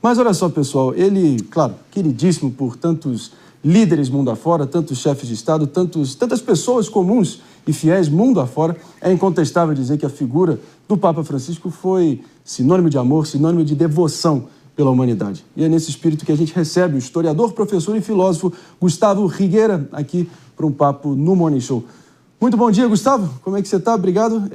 Mas olha só, pessoal, ele, claro, queridíssimo por tantos líderes mundo afora, tantos chefes de Estado, tantas pessoas comuns e fiéis mundo afora, é incontestável dizer que a figura do Papa Francisco foi sinônimo de amor, sinônimo de devoção pela humanidade. E é nesse espírito que a gente recebe o historiador, professor e filósofo Gustavo Rigueira aqui para um papo no Morning Show. Muito bom dia, Gustavo. Como é que você está? Obrigado.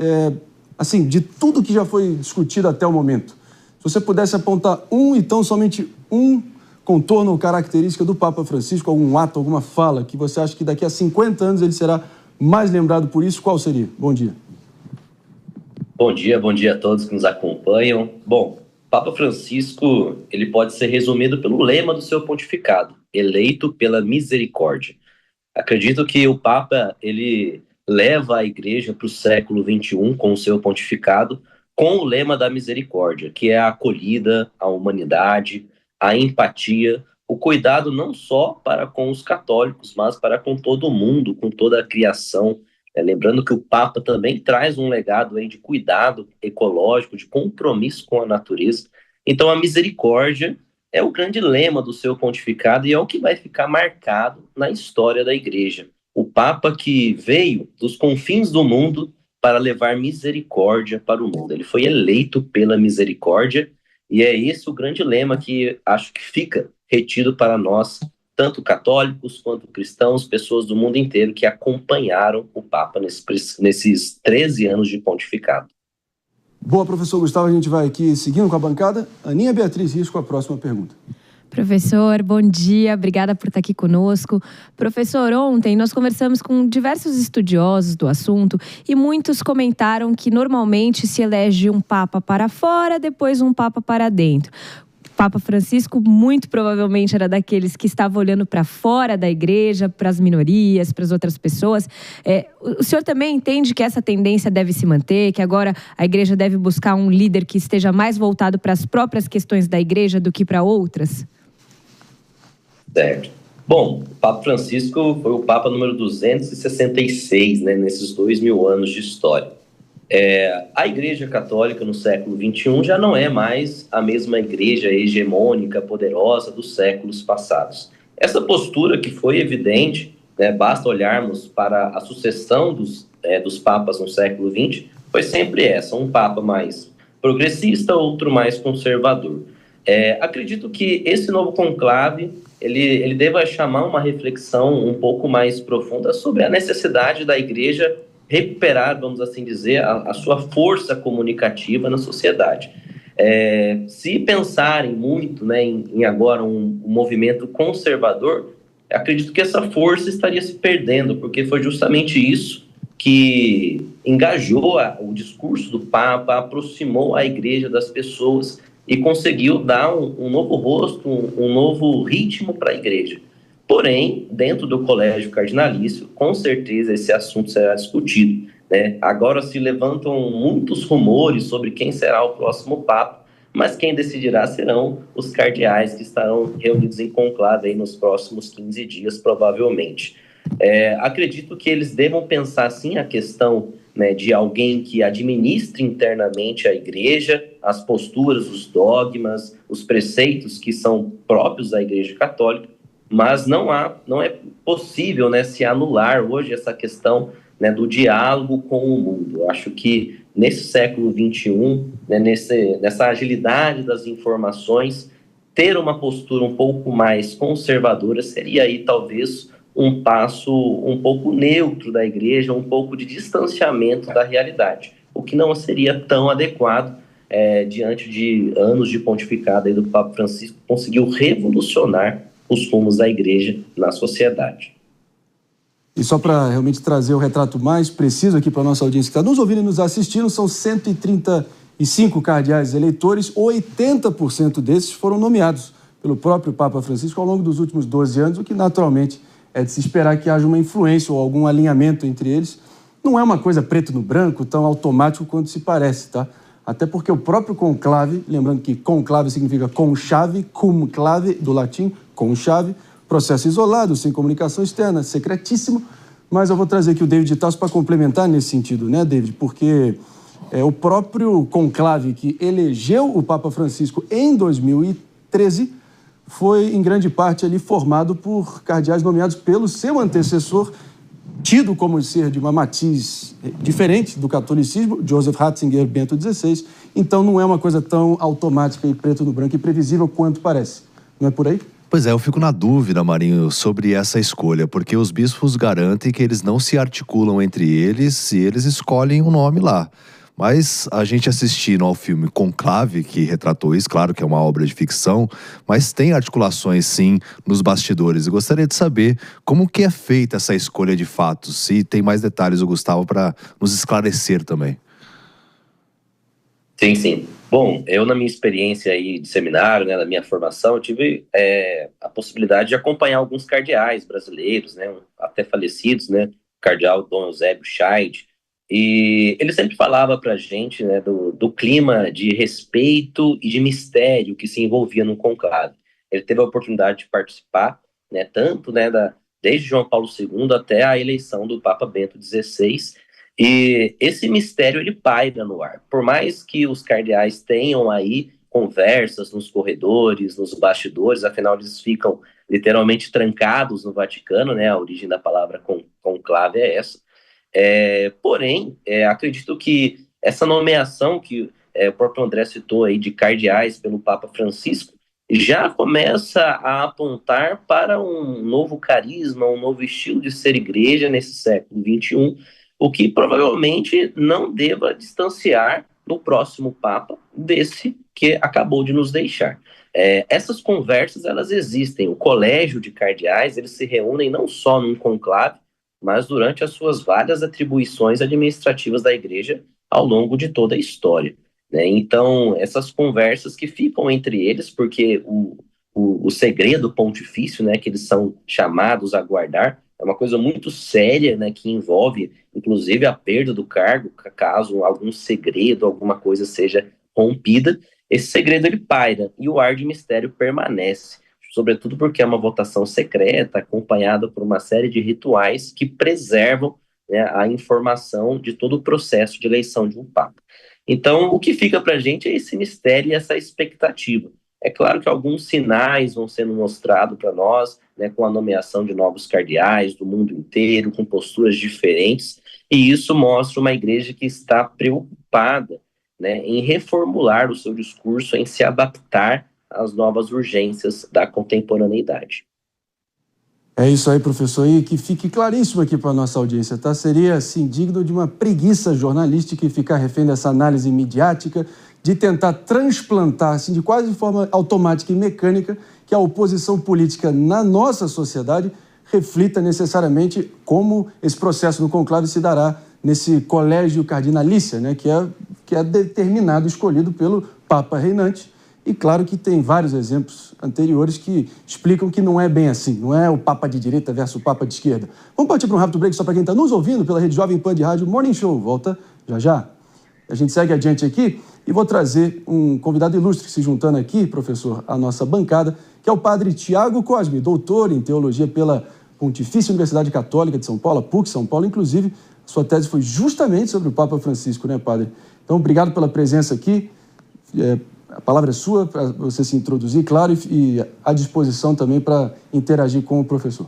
Assim, de tudo que já foi discutido até o momento, se você pudesse apontar um e tão somente um contorno ou característica do Papa Francisco, algum ato, alguma fala, que você acha que daqui a 50 anos ele será mais lembrado por isso, qual seria? Bom dia. Bom dia a todos que nos acompanham. Bom, Papa Francisco, ele pode ser resumido pelo lema do seu pontificado, eleito pela misericórdia. Acredito que o Papa, ele leva a Igreja para o século XXI com o seu pontificado, com o lema da misericórdia, que é a acolhida, a humanidade, a empatia, o cuidado não só para com os católicos, mas para com todo mundo, com toda a criação. Lembrando que o Papa também traz um legado aí de cuidado ecológico, de compromisso com a natureza. Então, a misericórdia é o grande lema do seu pontificado e é o que vai ficar marcado na história da Igreja. O Papa que veio dos confins do mundo para levar misericórdia para o mundo. Ele foi eleito pela misericórdia e é esse o grande lema que acho que fica retido para nós, tanto católicos quanto cristãos, pessoas do mundo inteiro que acompanharam o Papa nesses 13 anos de pontificado. Boa, professor Gustavo, a gente vai aqui seguindo com a bancada. Aninha Beatriz Rios com a próxima pergunta. Professor, bom dia, obrigada por estar aqui conosco. Professor, ontem nós conversamos com diversos estudiosos do assunto e muitos comentaram que normalmente se elege um Papa para fora, depois um Papa para dentro. Papa Francisco muito provavelmente era daqueles que estava olhando para fora da igreja, para as minorias, para as outras pessoas. O senhor também entende que essa tendência deve se manter, que agora a igreja deve buscar um líder que esteja mais voltado para as próprias questões da igreja do que para outras? Certo. Bom, o Papa Francisco foi o Papa número 266, nesses 2000 anos de história. A Igreja Católica no século XXI já não é mais a mesma igreja hegemônica, poderosa dos séculos passados. Essa postura que foi evidente, basta olharmos para a sucessão dos papas no século XX, foi sempre essa, um papa mais progressista, outro mais conservador. Acredito que esse novo conclave, ele deva chamar uma reflexão um pouco mais profunda sobre a necessidade da igreja recuperar, vamos assim dizer, a sua força comunicativa na sociedade. Se pensarem muito em agora um movimento conservador, acredito que essa força estaria se perdendo, porque foi justamente isso que engajou o discurso do Papa, aproximou a igreja das pessoas e conseguiu dar um novo rosto, um novo ritmo para a igreja. Porém, dentro do colégio cardinalício, com certeza esse assunto será discutido. Agora se levantam muitos rumores sobre quem será o próximo Papa, mas quem decidirá serão os cardeais que estarão reunidos em conclave aí nos próximos 15 dias, provavelmente. Acredito que eles devam pensar, sim, a questão de alguém que administre internamente a igreja, as posturas, os dogmas, os preceitos que são próprios da Igreja Católica, mas não é possível se anular hoje essa questão do diálogo com o mundo. Eu acho que nesse século XXI, nessa agilidade das informações, ter uma postura um pouco mais conservadora seria aí talvez um passo um pouco neutro da igreja, um pouco de distanciamento da realidade, o que não seria tão adequado diante de anos de pontificado aí do Papa Francisco, que conseguiu revolucionar os rumos da igreja na sociedade. E só para realmente trazer o retrato mais preciso aqui para a nossa audiência que está nos ouvindo e nos assistindo, são 135 cardeais eleitores, 80% desses foram nomeados pelo próprio Papa Francisco ao longo dos últimos 12 anos, o que naturalmente é de se esperar que haja uma influência ou algum alinhamento entre eles. Não é uma coisa preto no branco, tão automático quanto se parece, tá? Até porque o próprio conclave, lembrando que conclave significa com chave, cum clave, do latim, com chave, processo isolado, sem comunicação externa, secretíssimo, mas eu vou trazer aqui o David Tasso para complementar nesse sentido, David? Porque o próprio conclave que elegeu o Papa Francisco em 2013 XIII foi, em grande parte, ali formado por cardeais nomeados pelo seu antecessor, tido como ser de uma matiz diferente do catolicismo, Joseph Ratzinger, Bento XVI. Então, não é uma coisa tão automática e preto no branco e previsível quanto parece. Não é por aí? Pois é, eu fico na dúvida, Marinho, sobre essa escolha, porque os bispos garantem que eles não se articulam entre eles e eles escolhem um nome lá. Mas a gente assistindo ao filme Conclave, que retratou isso, claro que é uma obra de ficção, mas tem articulações sim nos bastidores. Eu gostaria de saber como que é feita essa escolha de fatos, se tem mais detalhes o Gustavo para nos esclarecer também. Sim. Bom, eu na minha experiência aí de seminário, né, na minha formação, eu tive a possibilidade de acompanhar alguns cardeais brasileiros, né, até falecidos, né, o cardeal Dom Eusébio Scheid, e ele sempre falava pra gente, né, do clima de respeito e de mistério que se envolvia no conclave. Ele teve a oportunidade de participar, né, tanto, né, desde João Paulo II até a eleição do Papa Bento XVI, e esse mistério ele paira no ar. Por mais que os cardeais tenham aí conversas nos corredores, nos bastidores, afinal eles ficam literalmente trancados no Vaticano, né, a origem da palavra conclave é essa. Porém, acredito que essa nomeação que o próprio André citou aí de cardeais pelo Papa Francisco já começa a apontar para um novo carisma, um novo estilo de ser igreja nesse século XXI, o que provavelmente não deva distanciar do próximo Papa desse que acabou de nos deixar. Essas conversas, elas existem. O colégio de cardeais, eles se reúnem não só num conclave, mas durante as suas várias atribuições administrativas da igreja ao longo de toda a história, né? Então, essas conversas que ficam entre eles, porque o segredo pontifício, né, que eles são chamados a guardar, é uma coisa muito séria, né, que envolve, inclusive, a perda do cargo, caso algum segredo, alguma coisa seja rompida. Esse segredo, ele paira, e o ar de mistério permanece, sobretudo porque é uma votação secreta, acompanhada por uma série de rituais que preservam, né, a informação de todo o processo de eleição de um Papa. Então, o que fica para a gente é esse mistério e essa expectativa. É claro que alguns sinais vão sendo mostrados para nós, né, com a nomeação de novos cardeais do mundo inteiro, com posturas diferentes, e isso mostra uma igreja que está preocupada, né, em reformular o seu discurso, em se adaptar às novas urgências da contemporaneidade. É isso aí, professor, e que fique claríssimo aqui para a nossa audiência, tá? Seria, assim, digno de uma preguiça jornalística e ficar refém dessa análise midiática, de tentar transplantar, assim, de quase forma automática e mecânica, que a oposição política na nossa sociedade reflita necessariamente como esse processo no conclave se dará nesse colégio cardinalícia, né, que é determinado, escolhido pelo Papa reinante. E claro que tem vários exemplos anteriores que explicam que não é bem assim, não é o Papa de direita versus o Papa de esquerda. Vamos partir para um rápido break só para quem está nos ouvindo pela Rede Jovem Pan de Rádio Morning Show. Volta já. A gente segue adiante aqui e vou trazer um convidado ilustre se juntando aqui, professor, à nossa bancada, que é o padre Tiago Cosme, doutor em teologia pela Pontifícia Universidade Católica de São Paulo, a PUC São Paulo. Inclusive, sua tese foi justamente sobre o Papa Francisco, né, padre? Então, obrigado pela presença aqui. A palavra é sua para você se introduzir, claro, e à disposição também para interagir com o professor.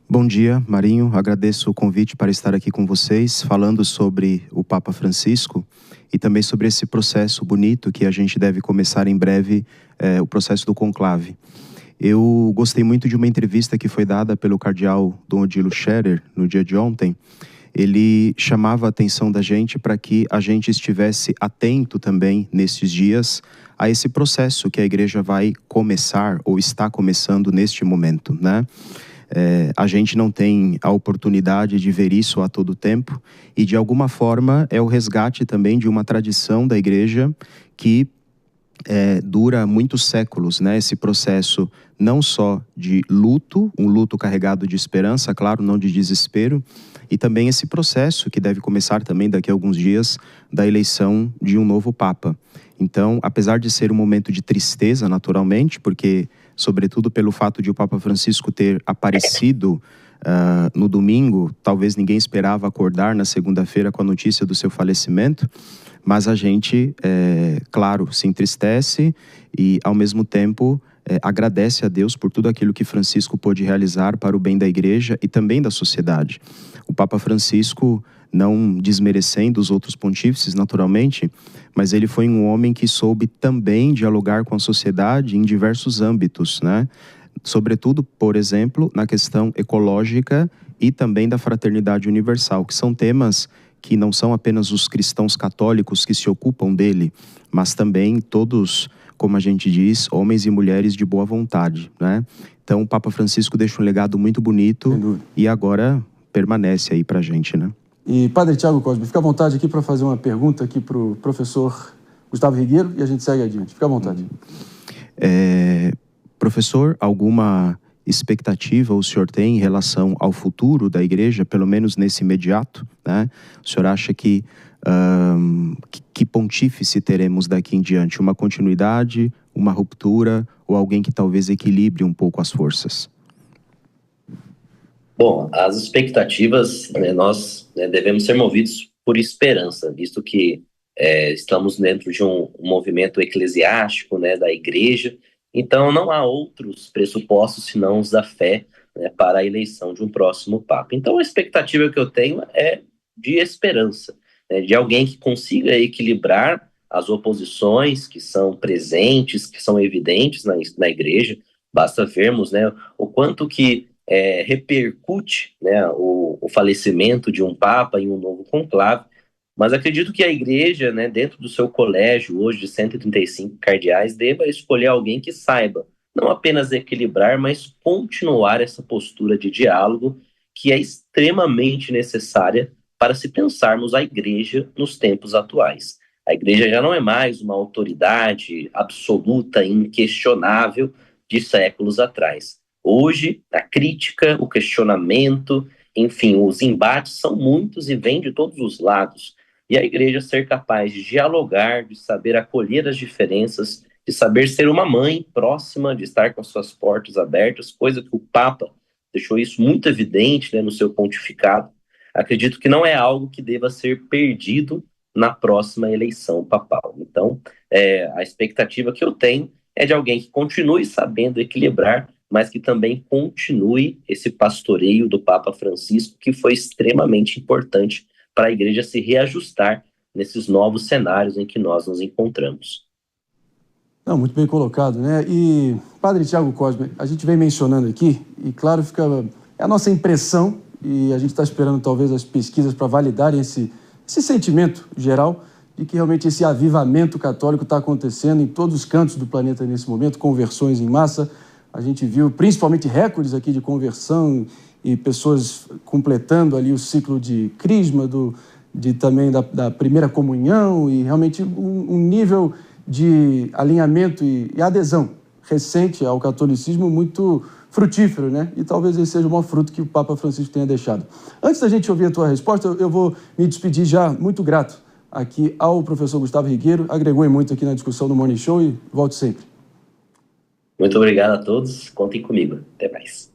Bom dia, Marinho. Agradeço o convite para estar aqui com vocês, falando sobre o Papa Francisco e também sobre esse processo bonito que a gente deve começar em breve, o processo do conclave. Eu gostei muito de uma entrevista que foi dada pelo cardeal Dom Odilo Scherer no dia de ontem. Ele chamava a atenção da gente para que a gente estivesse atento também nesses dias a esse processo que a igreja vai começar ou está começando neste momento, né? A gente não tem a oportunidade de ver isso a todo tempo e de alguma forma é o resgate também de uma tradição da igreja que dura muitos séculos, né? Esse processo não só de luto, um luto carregado de esperança, claro, não de desespero, e também esse processo que deve começar também daqui a alguns dias da eleição de um novo Papa. Então, apesar de ser um momento de tristeza, naturalmente, porque, sobretudo pelo fato de o Papa Francisco ter aparecido no domingo, talvez ninguém esperava acordar na segunda-feira com a notícia do seu falecimento, mas a gente, claro, se entristece e, ao mesmo tempo, agradece a Deus por tudo aquilo que Francisco pôde realizar para o bem da igreja e também da sociedade. O Papa Francisco, não desmerecendo os outros pontífices, naturalmente, mas ele foi um homem que soube também dialogar com a sociedade em diversos âmbitos, né? Sobretudo, por exemplo, na questão ecológica e também da fraternidade universal, que são temas que não são apenas os cristãos católicos que se ocupam dele, mas também todos, como a gente diz, homens e mulheres de boa vontade, né? Então, o Papa Francisco deixa um legado muito bonito e agora permanece aí pra gente, né? E, Padre Tiago Cosme, fica à vontade aqui para fazer uma pergunta aqui para o professor Gustavo Rigueiro e a gente segue adiante. Fica à vontade. Professor, alguma expectativa o senhor tem em relação ao futuro da igreja, pelo menos nesse imediato, né? O senhor acha que pontífice teremos daqui em diante? Uma continuidade, uma ruptura ou alguém que talvez equilibre um pouco as forças? Bom, as expectativas, nós devemos ser movidos por esperança, visto que estamos dentro de um movimento eclesiástico, da igreja, então não há outros pressupostos senão os da fé, para a eleição de um próximo Papa. Então a expectativa que eu tenho é de esperança, de alguém que consiga equilibrar as oposições que são presentes, que são evidentes na igreja. Basta vermos o quanto que repercute o falecimento de um Papa em um novo conclave, mas acredito que a igreja, dentro do seu colégio hoje de 135 cardeais, deva escolher alguém que saiba não apenas equilibrar, mas continuar essa postura de diálogo que é extremamente necessária para se pensarmos a igreja nos tempos atuais. A igreja já não é mais uma autoridade absoluta, inquestionável de séculos atrás. Hoje, a crítica, o questionamento, enfim, os embates são muitos e vêm de todos os lados. E a igreja ser capaz de dialogar, de saber acolher as diferenças, de saber ser uma mãe próxima, de estar com as suas portas abertas, coisa que o Papa deixou isso muito evidente no seu pontificado. Acredito que não é algo que deva ser perdido na próxima eleição papal. Então, a expectativa que eu tenho é de alguém que continue sabendo equilibrar, mas que também continue esse pastoreio do Papa Francisco, que foi extremamente importante para a igreja se reajustar nesses novos cenários em que nós nos encontramos. Não, muito bem colocado, né? E, Padre Tiago Cosme, a gente vem mencionando aqui, e claro, é a nossa impressão, e a gente está esperando talvez as pesquisas para validarem esse sentimento geral de que realmente esse avivamento católico está acontecendo em todos os cantos do planeta nesse momento, conversões em massa. A gente viu principalmente recordes aqui de conversão e pessoas completando ali o ciclo de crisma, também da primeira comunhão, e realmente um nível de alinhamento e adesão recente ao catolicismo muito frutífero, né? E talvez esse seja o maior fruto que o Papa Francisco tenha deixado. Antes da gente ouvir a tua resposta, eu vou me despedir já muito grato aqui ao professor Gustavo Rigueiro, agregou muito aqui na discussão do Morning Show e volte sempre. Muito obrigado a todos, contem comigo, até mais.